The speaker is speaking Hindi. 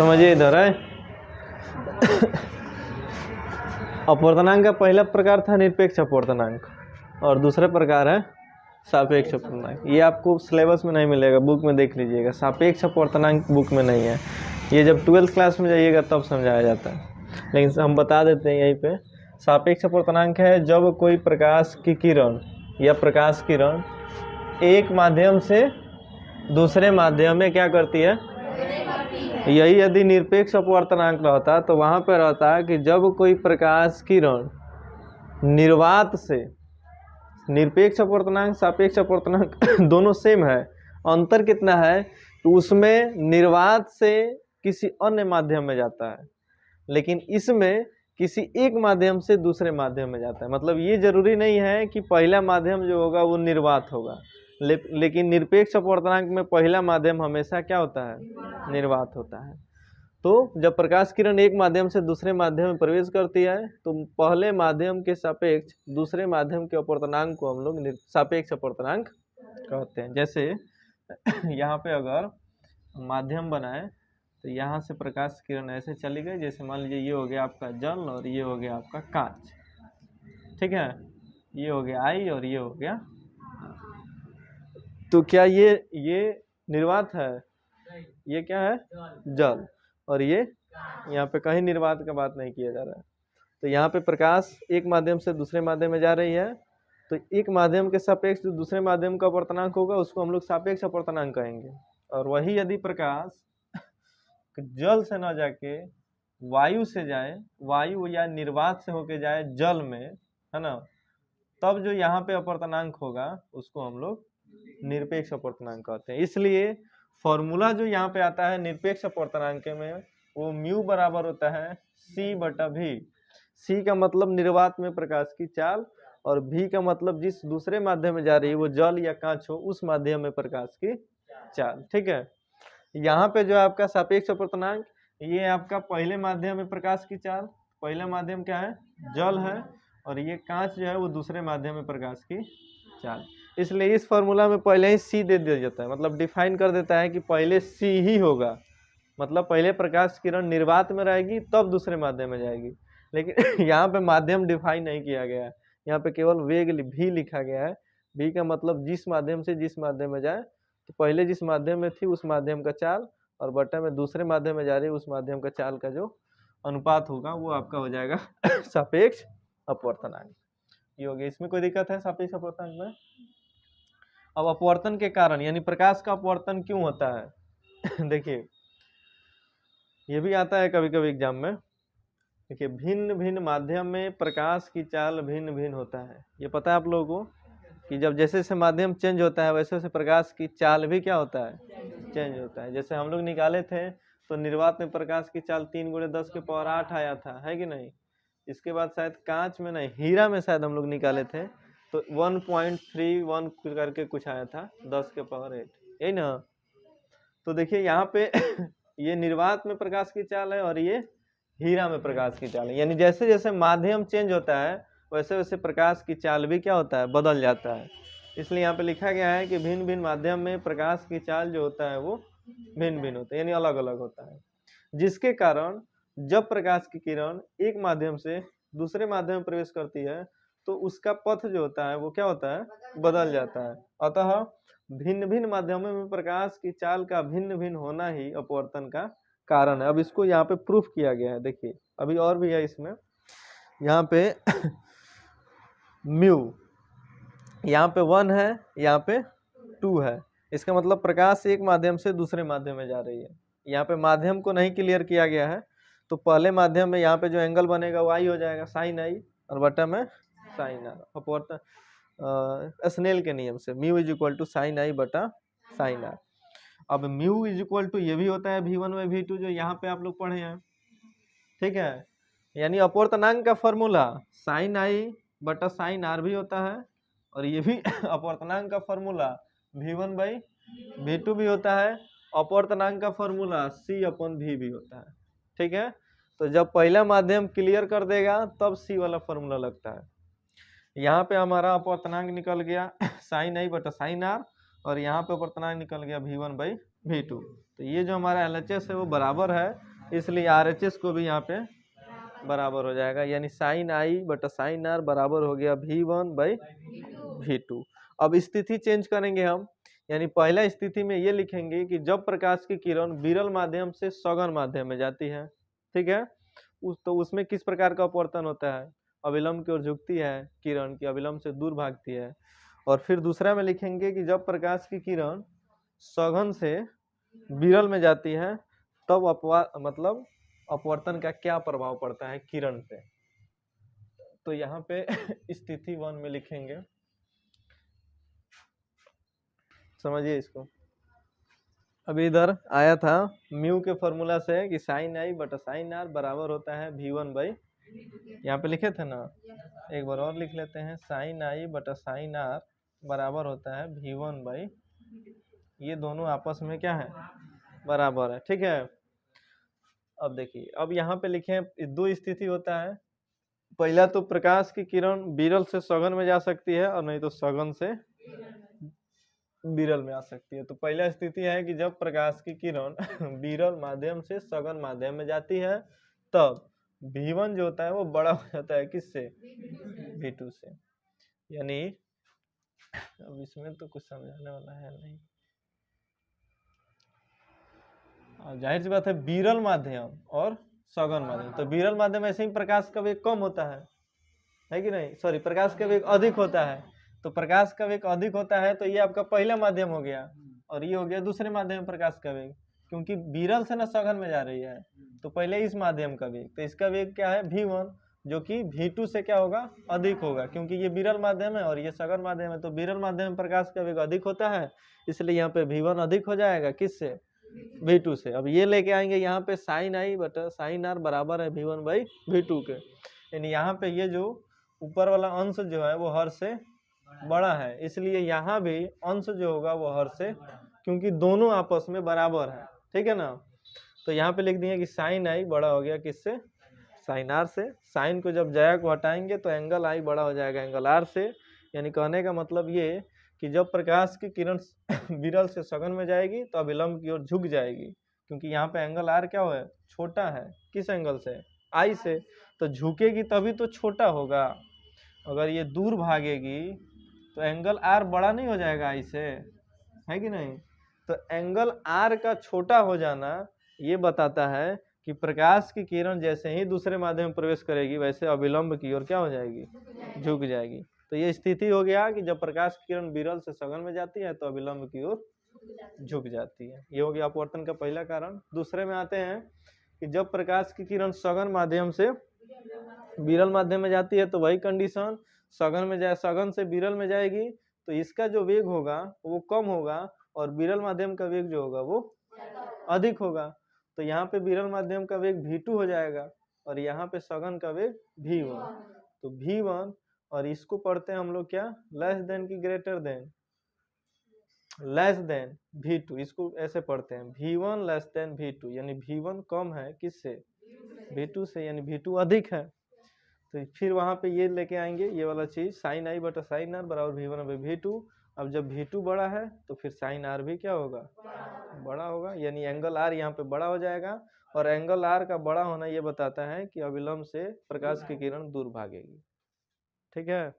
समझिए इधर है। अपवर्तनांक का पहला प्रकार था निरपेक्ष अपवर्तनांक और दूसरा प्रकार है सापेक्ष अपवर्तनांक। ये आपको सिलेबस में नहीं मिलेगा, बुक में देख लीजिएगा। सापेक्ष अपवर्तनांक बुक में नहीं है, ये जब 12th क्लास में जाइएगा तब समझाया जाता है, लेकिन हम बता देते हैं यहीं पे। सापेक्ष अपवर्तनांक है जब कोई प्रकाश की किरण या प्रकाश किरण एक माध्यम से दूसरे माध्यम में क्या करती है। यही यदि निरपेक्ष अपवर्तनांक रहता तो वहाँ पर रहता है कि जब कोई प्रकाश किरण निर्वात से, निरपेक्ष अपवर्तनांक सापेक्ष अपवर्तनांक दोनों सेम है, अंतर कितना है तो उसमें निर्वात से किसी अन्य माध्यम में जाता है, लेकिन इसमें किसी एक माध्यम से दूसरे माध्यम में जाता है। मतलब ये जरूरी नहीं है कि पहला माध्यम जो होगा वो निर्वात होगा, लेकिन निरपेक्ष अपवर्तनांक में पहला माध्यम हमेशा क्या होता है, निर्वात होता है। तो जब प्रकाश किरण एक माध्यम से दूसरे माध्यम में प्रवेश करती है तो पहले माध्यम के सापेक्ष दूसरे माध्यम के अपवर्तनांक को हम लोग सापेक्ष अपवर्तनांक कहते हैं। जैसे यहाँ पे अगर माध्यम बनाए तो यहाँ से प्रकाश किरण ऐसे चली गई, जैसे मान लीजिए ये हो गया आपका जल और ये हो गया आपका कांच, ठीक है, ये हो गया आई और ये हो गया। तो क्या ये निर्वात है, ये क्या है जल, और ये यहाँ पे कहीं निर्वात का बात नहीं किया जा रहा है। तो यहाँ पे प्रकाश एक माध्यम से दूसरे माध्यम में जा रही है, तो एक माध्यम के सापेक्ष जो दूसरे माध्यम का अपवर्तनांक होगा उसको हम लोग सापेक्ष अपवर्तनांक कहेंगे। और वही यदि प्रकाश जल से ना जाके वायु से जाए, वायु या निर्वात से होके जाए जल में, है ना, तब जो यहाँ पे अपवर्तनांक होगा उसको हम लोग निरपेक्ष अपवर्तनांक कहते हैं। इसलिए फॉर्मूला जो यहाँ पे आता है निरपेक्ष अपवर्तनांक में वो म्यू बराबर होता है c/v। c का मतलब निर्वात में प्रकाश की चाल और v का मतलब जिस दूसरे माध्यम में जा रही है वो जल या कांच हो उस माध्यम में प्रकाश की चाल, ठीक है। यहाँ पे जो आपका सापेक्ष अपवर्तनांक, ये आपका पहले माध्यम में प्रकाश की चाल, पहला माध्यम क्या है जल है, और ये कांच जो है वो दूसरे माध्यम में प्रकाश की चाल। इसलिए इस फॉर्मूला में पहले ही सी दे दिया जाता है, मतलब डिफाइन कर देता है कि पहले सी ही होगा, मतलब पहले प्रकाश किरण निर्वात में रहेगी तब दूसरे माध्यम में जाएगी। लेकिन यहाँ पे माध्यम डिफाइन नहीं किया गया है, यहाँ पे केवल वेग भी लिखा गया है। भी का मतलब जिस माध्यम से जिस माध्यम में जाए, तो पहले जिस माध्यम में थी उस माध्यम का चाल और बटा में दूसरे माध्यम में जा रही है उस माध्यम का चाल का जो अनुपात होगा वो आपका हो जाएगा सापेक्ष अपवर्तनांक। ये हो गया। इसमें कोई दिक्कत है सापेक्ष अपवर्तनांक में? अब अपवर्तन के कारण यानी प्रकाश का अपवर्तन क्यों होता है देखिए ये भी आता है कभी कभी एग्जाम में। देखिए भिन्न भिन्न माध्यम में प्रकाश की चाल भिन्न भिन्न होता है। ये पता है आप लोगों को कि जब जैसे जैसे माध्यम चेंज होता है वैसे वैसे प्रकाश की चाल भी क्या होता है, चेंज होता है। जैसे हम लोग निकाले थे तो निर्वात में प्रकाश की चाल 3×10⁸ आया था, है कि नहीं। इसके बाद शायद कांच में नहीं, हीरा में शायद हम लोग निकाले थे तो 1.31 करके कुछ आया था 10⁸8, यही ना। तो देखिए यहाँ पे ये निर्वात में प्रकाश की चाल है और ये हीरा में प्रकाश की चाल है। यानी जैसे जैसे माध्यम चेंज होता है वैसे वैसे प्रकाश की चाल भी क्या होता है, बदल जाता है। इसलिए यहाँ पे लिखा गया है कि भिन्न भिन्न माध्यम में प्रकाश की चाल जो होता है वो भिन्न भिन्न होता है, यानी अलग अलग होता है, जिसके कारण जब प्रकाश की किरण एक माध्यम से दूसरे माध्यम में प्रवेश करती है तो उसका पथ जो होता है वो क्या होता है, बदल जाता है। अतः भिन्न भिन्न माध्यमों में प्रकाश की चाल का भिन्न भिन्न होना ही अपवर्तन का कारण है। अब इसको यहाँ पे प्रूफ किया गया है। देखिए अभी और भी है इसमें, यहाँ पे म्यू यहाँ पे 1 है, यहाँ पे 2 है। इसका मतलब प्रकाश एक माध्यम से दूसरे माध्यम में जा रही है। यहाँ पे माध्यम को नहीं क्लियर किया गया है तो पहले माध्यम में यहाँ पे जो एंगल बनेगा वो आई हो जाएगा साइन आई और बटा में साइन आर। अपवर्तन स्नेल के नियम से म्यू = साइन आई बटा साइन आर। अब म्यू = ये भी होता है v1/v2 जो यहाँ पे आप लोग पढ़े हैं, ठीक है। यानी अपवर्तनांक का फॉर्मूला साइन आई बटा साइन आर भी होता है और ये भी अपवर्तनांक का फॉर्मूला v1/v2 भी होता है। अपवर्तनांक का फॉर्मूला c/v भी होता है, ठीक है। तो जब पहला माध्यम क्लियर कर देगा तब c वाला फॉर्मूला लगता है। यहाँ पे हमारा अपवर्तनांक निकल गया साइन आई बटा साइन आर और यहाँ पे अपवर्तनांक निकल गया v1/v2। तो ये जो हमारा LHS है वो बराबर है इसलिए RHS को भी यहाँ पे बराबर हो जाएगा, यानी साइन आई बटा साइन आर बराबर हो गया V1/V2। अब स्थिति चेंज करेंगे हम, यानी पहला स्थिति में ये लिखेंगे कि जब प्रकाश की किरण विरल माध्यम से सघन माध्यम में जाती है, ठीक है, तो उसमें किस प्रकार का अपवर्तन होता है, अविलंब की ओर झुकती है किरण की, अविलंब से दूर भागती है। और फिर दूसरा में लिखेंगे कि जब प्रकाश की किरण सघन से विरल में जाती है तब मतलब अपवर्तन का क्या प्रभाव पड़ता है किरण पे। तो यहाँ पे स्थिति 1 में लिखेंगे, समझिए इसको। अभी इधर आया था म्यू के फॉर्मूला से कि साइन आई बटा साइन आर बराबर होता है V1/, यहाँ पे लिखे थे ना, एक बार और लिख लेते हैं, साइन आई बटा साइन आर बराबर होता है V1/, ये दोनों आपस में क्या है, बराबर है, ठीक है। अब देखिए, अब यहाँ पे लिखे दो स्थिति होता है, पहला तो प्रकाश की किरण विरल से सघन में जा सकती है और नहीं तो सघन से विरल में आ सकती है। तो पहला स्थिति है कि जब प्रकाश की किरण विरल माध्यम से सघन माध्यम में जाती है तब V1 जो होता है वो बड़ा हो जाता है किससे, V2 से। यानी अब इसमें तो कुछ समझाने वाला है नहीं, जाहिर सी बात है विरल माध्यम और सघन माध्यम, तो विरल माध्यम ऐसे ही प्रकाश का वेग कम होता है कि नहीं, सॉरी प्रकाश का वेग अधिक होता है। तो प्रकाश का वेग अधिक होता है तो ये आपका पहला माध्यम हो गया और ये हो गया दूसरे माध्यम में प्रकाश का वेग, क्योंकि विरल से ना सघन में जा रही है तो पहले इस माध्यम का वेग, तो इसका वेग क्या है V1, जो कि V2 से क्या होगा, अधिक होगा, क्योंकि ये विरल माध्यम है और ये सघन माध्यम है, तो विरल माध्यम में प्रकाश का वेग अधिक होता है, इसलिए यहाँ पे V1 अधिक हो जाएगा किससे, V2 से। अब ये लेके आएंगे यहाँ पे साइन आई बटा साइन आर बराबर है V1/V2 के, यानी यहाँ पे ये जो ऊपर वाला अंश जो है वो हर से बड़ा है, इसलिए यहाँ भी अंश जो होगा वो हर से, क्योंकि दोनों आपस में बराबर है, ठीक है ना। तो यहाँ पे लिख दिए कि साइन आई बड़ा हो गया किससे, साइन आर से। साइन को जब जया को हटाएंगे तो एंगल आई बड़ा हो जाएगा एंगल आर से। यानी कहने का मतलब ये कि जब प्रकाश की किरण विरल से सघन में जाएगी तो अभिलंब की ओर झुक जाएगी, क्योंकि यहाँ पे एंगल आर क्या है, छोटा है, किस एंगल से, आई से, तो झुकेगी तभी तो छोटा होगा। अगर ये दूर भागेगी तो एंगल आर बड़ा नहीं हो जाएगा आई से, है कि नहीं। तो एंगल आर का छोटा हो जाना ये बताता है कि प्रकाश की किरण जैसे ही दूसरे माध्यम में प्रवेश करेगी वैसे अविलंब की ओर क्या हो जाएगी, झुक जाएगी। तो ये स्थिति हो गया कि जब प्रकाश की किरण विरल से सघन में जाती है तो अविलंब की ओर झुक जाती है। ये हो गया अपवर्तन का पहला कारण। दूसरे में आते हैं कि जब प्रकाश की किरण सघन माध्यम से विरल माध्यम में जाती है तो वही कंडीशन, सघन में जाए, सघन से विरल में जाएगी तो इसका जो वेग होगा वो कम होगा और विरल माध्यम का वेग जो होगा वो अधिक होगा। तो यहाँ पे विरल माध्यम का वेग V2 हो जाएगा और यहाँ पे सघन का वेग V1। तो V1 और इसको पढ़ते हैं हम लोग क्या, लेस देन की greater than, less than V2, इसको ऐसे पढ़ते हैं V1 लेस देन V2, यानी V1 कम है किससे, V2 से, यानी V2 अधिक है। तो फिर वहां पे ये लेके आएंगे ये वाला चीज, साइन आई बटा साइन आर बराबर V1/V2। अब जब V2 बड़ा है तो फिर साइन आर भी क्या होगा, बड़ा होगा, यानी एंगल आर यहाँ पे बड़ा हो जाएगा। और एंगल आर का बड़ा होना ये बताता है कि अविलंब से प्रकाश की किरण दूर भागेगी, ठीक है।